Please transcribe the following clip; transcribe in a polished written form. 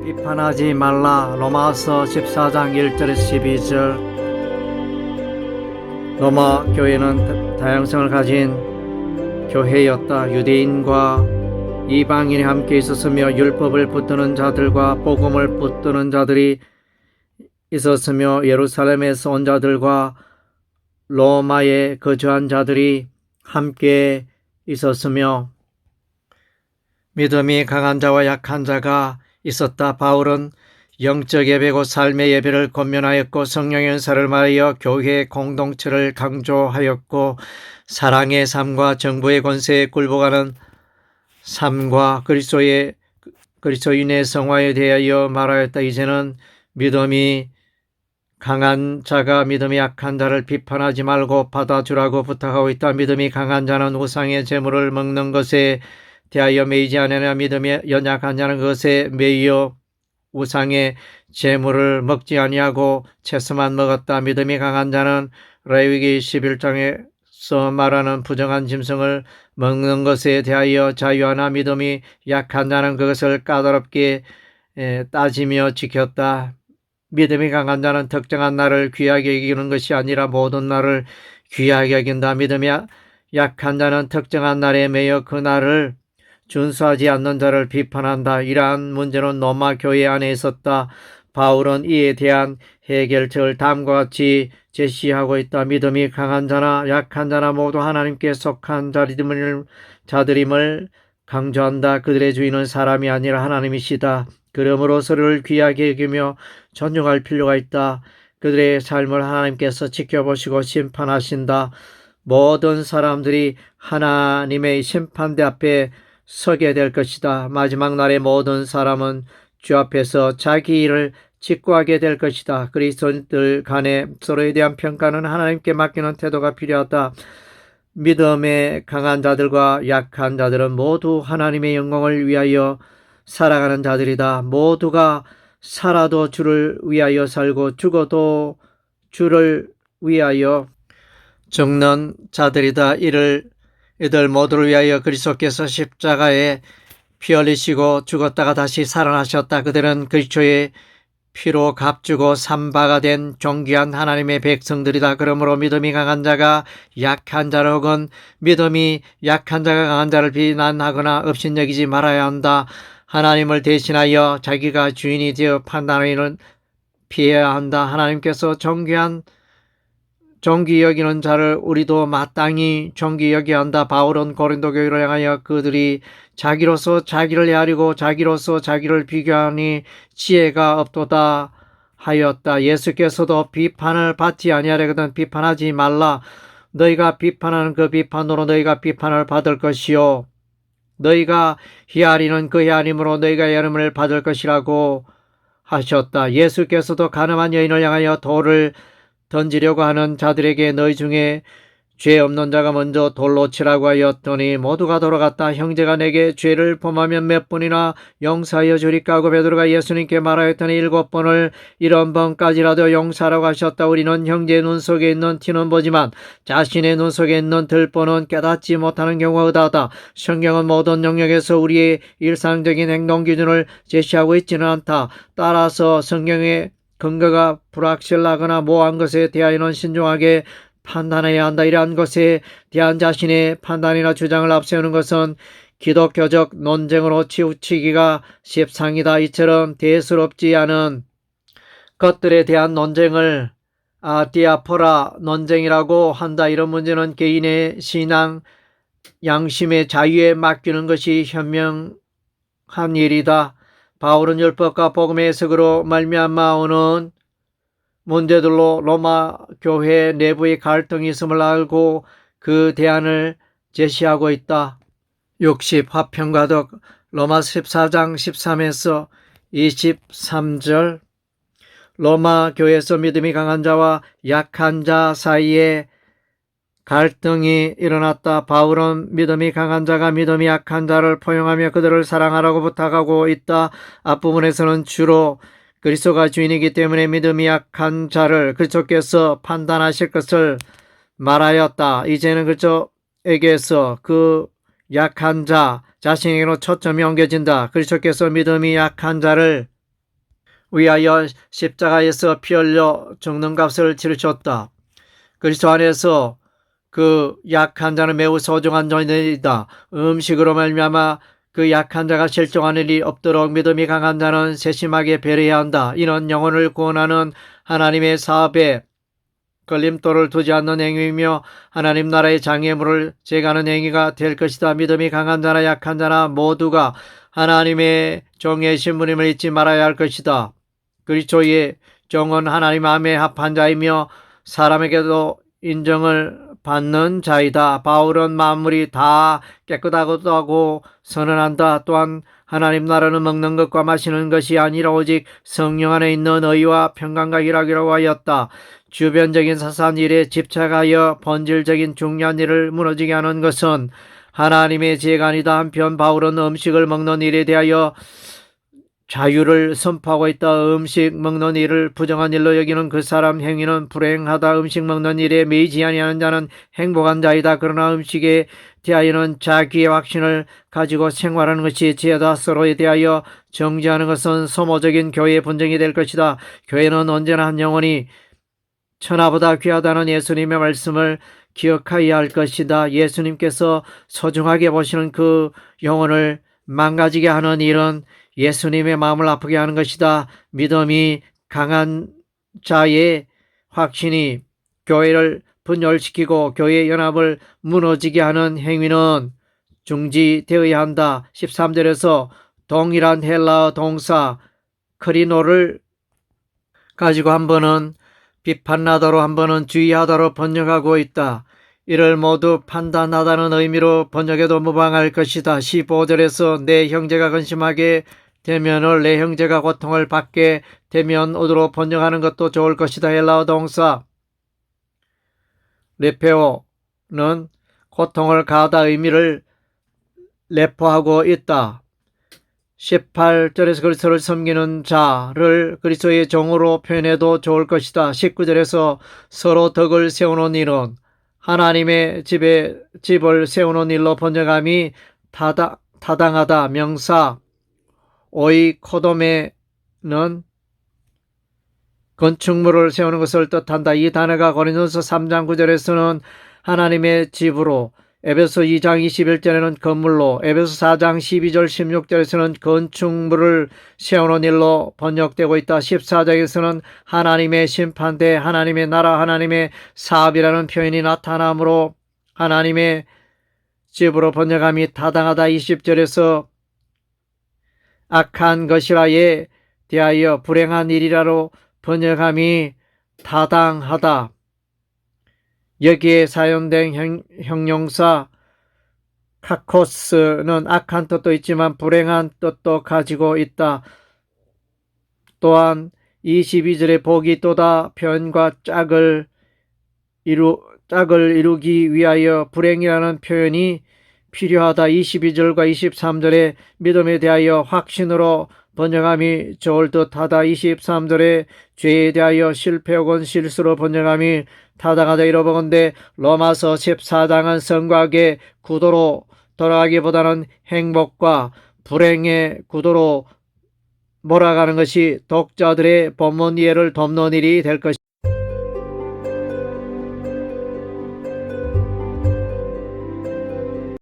비판하지 말라. 로마서 14장 1절에서 12절. 로마 교회는 다양성을 가진 교회였다. 유대인과 이방인이 함께 있었으며 율법을 붙드는 자들과 복음을 붙드는 자들이 있었으며 예루살렘에서 온 자들과 로마에 거주한 자들이 함께 있었으며 믿음이 강한 자와 약한 자가 있었다. 바울은 영적 예배고 삶의 예배를 권면하였고 성령의 은사를 말하여 교회 공동체를 강조하였고 사랑의 삶과 정부의 권세에 굴복하는 삶과 그리스도인의 성화에 대하여 말하였다. 이제는 믿음이 강한 자가 믿음이 약한 자를 비판하지 말고 받아주라고 부탁하고 있다. 믿음이 강한 자는 우상의 제물을 먹는 것에 대하여 매이지 않으나 믿음이 연약한 자는 그것에 매여 우상의 제물을 먹지 아니하고 채소만 먹었다. 믿음이 강한 자는 레위기 11장에서 말하는 부정한 짐승을 먹는 것에 대하여 자유하나 믿음이 약한 자는 그것을 까다롭게 따지며 지켰다. 믿음이 강한 자는 특정한 날을 귀하게 여기는 것이 아니라 모든 날을 귀하게 여긴다. 믿음이 약한 자는 특정한 날에 매여 그 날을 준수하지 않는 자를 비판한다. 이러한 문제는 로마 교회 안에 있었다. 바울은 이에 대한 해결책을 다음과 같이 제시하고 있다. 믿음이 강한 자나 약한 자나 모두 하나님께 속한 자들임을 강조한다. 그들의 주인은 사람이 아니라 하나님이시다. 그러므로 서로를 귀하게 여기며 존중할 필요가 있다. 그들의 삶을 하나님께서 지켜보시고 심판하신다. 모든 사람들이 하나님의 심판대 앞에 서게 될 것이다. 마지막 날에 모든 사람은 주 앞에서 자기 일을 직구하게 될 것이다. 그리스도인들 간에 서로에 대한 평가는 하나님께 맡기는 태도가 필요하다. 믿음에 강한 자들과 약한 자들은 모두 하나님의 영광을 위하여 살아가는 자들이다. 모두가 살아도 주를 위하여 살고 죽어도 주를 위하여 죽는 자들이다. 이들 모두를 위하여 그리스도께서 십자가에 피 흘리시고 죽었다가 다시 살아나셨다. 그들은 그리스도의 피로 값주고 산바가 된 존귀한 하나님의 백성들이다. 그러므로 믿음이 강한 자가 약한 자를 혹은 믿음이 약한 자가 강한 자를 비난하거나 업신여기지 말아야 한다. 하나님을 대신하여 자기가 주인이 되어 판단하기는 피해야 한다. 하나님께서 존귀 여기는 자를 우리도 마땅히 존귀 여겨야 한다. 바울은 고린도 교회를 향하여 그들이 자기로서 자기를 헤아리고 자기로서 자기를 비교하니 지혜가 없도다 하였다. 예수께서도 비판을 받지 아니하려거든 비판하지 말라. 너희가 비판하는 그 비판으로 너희가 비판을 받을 것이요 너희가 헤아리는 그 헤아림으로 너희가 헤아림을 받을 것이라고 하셨다. 예수께서도 가늠한 여인을 향하여 돌을 던지려고 하는 자들에게 너희 중에 죄 없는 자가 먼저 돌로 치라고 하였더니 모두가 돌아갔다. 형제가 내게 죄를 범하면 몇 번이나 용서하여 주리까 하고 베드로가 예수님께 말하였더니 7번을 70번까지라도 용서하라고 하셨다. 우리는 형제의 눈 속에 있는 티는 보지만 자신의 눈 속에 있는 들보는 깨닫지 못하는 경우가 의다하다. 성경은 모든 영역에서 우리의 일상적인 행동 기준을 제시하고 있지는 않다. 따라서 성경의 근거가 불확실하거나 모호한 것에 대하여는 신중하게 판단해야 한다. 이러한 것에 대한 자신의 판단이나 주장을 앞세우는 것은 기독교적 논쟁으로 치우치기가 십상이다. 이처럼 대수롭지 않은 것들에 대한 논쟁을 디아포라 논쟁이라고 한다. 이런 문제는 개인의 신앙, 양심의 자유에 맡기는 것이 현명한 일이다. 바울은 율법과 복음의 해석으로 말미암아 오는 문제들로 로마 교회 내부의 갈등이 있음을 알고 그 대안을 제시하고 있다. 60 화평가득 로마 14장 13에서 23절. 로마 교회에서 믿음이 강한 자와 약한 자 사이에 갈등이 일어났다. 바울은 믿음이 강한 자가 믿음이 약한 자를 포용하며 그들을 사랑하라고 부탁하고 있다. 앞부분에서는 주로 그리스도가 주인이기 때문에 믿음이 약한 자를 그리스도께서 판단하실 것을 말하였다. 이제는 그리스도에게서 그 약한 자 자신에게로 초점이 옮겨진다. 그리스도께서 믿음이 약한 자를 위하여 십자가에서 피 흘려 죽는 값을 치르셨다. 그리스도 안에서 그 약한 자는 매우 소중한 존재이다. 음식으로 말미암아 그 약한 자가 실종하는 일이 없도록 믿음이 강한 자는 세심하게 배려해야 한다. 이는 영혼을 구원하는 하나님의 사업에 걸림돌을 두지 않는 행위이며 하나님 나라의 장애물을 제거하는 행위가 될 것이다. 믿음이 강한 자나 약한 자나 모두가 하나님의 종의 신분임을 잊지 말아야 할 것이다. 그리스도의 종은 하나님 마음에 합한 자이며 사람에게도 인정을 받는 자이다. 바울은 만물이 다 깨끗하다고 선언한다. 또한 하나님 나라는 먹는 것과 마시는 것이 아니라 오직 성령 안에 있는 의와 평강과 희락이라고 하였다. 주변적인 사소한 일에 집착하여 본질적인 중요한 일을 무너지게 하는 것은 하나님의 죄가 아니다. 한편 바울은 음식을 먹는 일에 대하여 자유를 선포하고 있다. 음식 먹는 일을 부정한 일로 여기는 그 사람 행위는 불행하다. 음식 먹는 일에 매이지 아니하는 자는 행복한 자이다. 그러나 음식에 대하여는 자기의 확신을 가지고 생활하는 것이 죄다. 서로에 대하여 정죄하는 것은 소모적인 교회의 분쟁이 될 것이다. 교회는 언제나 한 영혼이 천하보다 귀하다는 예수님의 말씀을 기억해야 할 것이다. 예수님께서 소중하게 보시는 그 영혼을 망가지게 하는 일은 예수님의 마음을 아프게 하는 것이다. 믿음이 강한 자의 확신이 교회를 분열시키고 교회 연합을 무너지게 하는 행위는 중지되어야 한다. 13절에서 동일한 헬라어 동사 크리노를 가지고 한 번은 비판하다로 한 번은 주의하다로 번역하고 있다. 이를 모두 판단하다는 의미로 번역해도 무방할 것이다. 15절에서 내 형제가 근심하게 되면을 내 형제가 고통을 받게 되면 으로 번역하는 것도 좋을 것이다. 헬라어 동사 레페오는 고통을 가하다 의미를 내포하고 있다. 18절에서 그리스도를 섬기는 자를 그리스도의 종으로 표현해도 좋을 것이다. 19절에서 서로 덕을 세우는 일은 하나님의 집을 세우는 일로 번역함이 타당하다. 명사 오이코도메는 건축물을 세우는 것을 뜻한다. 이 단어가 고린도서 3장 9절에서는 하나님의 집으로, 에베소 2장 21절에는 건물로, 에베소 4장 12절 16절에서는 건축물을 세우는 일로 번역되고 있다. 14장에서는 하나님의 심판대, 하나님의 나라, 하나님의 사업이라는 표현이 나타나므로 하나님의 집으로 번역함이 타당하다. 20절에서 악한 것이라에 대하여 불행한 일이라로 번역함이 타당하다. 여기에 사용된 형용사 카코스는 악한 뜻도 있지만 불행한 뜻도 가지고 있다. 또한 22절의 복이 또다 표현과 짝을 이루기 위하여 불행이라는 표현이 필요하다. 22절과 23절의 믿음에 대하여 확신으로 번역함이 좋을 듯하다. 23절에 죄에 대하여 실패 혹은 실수로 번역함이 타당하다. 이러보건대 로마서 14장은 성곽의 구도로 돌아가기보다는 행복과 불행의 구도로 몰아가는 것이 독자들의 본문 이해를 돕는 일이 될 것입니다.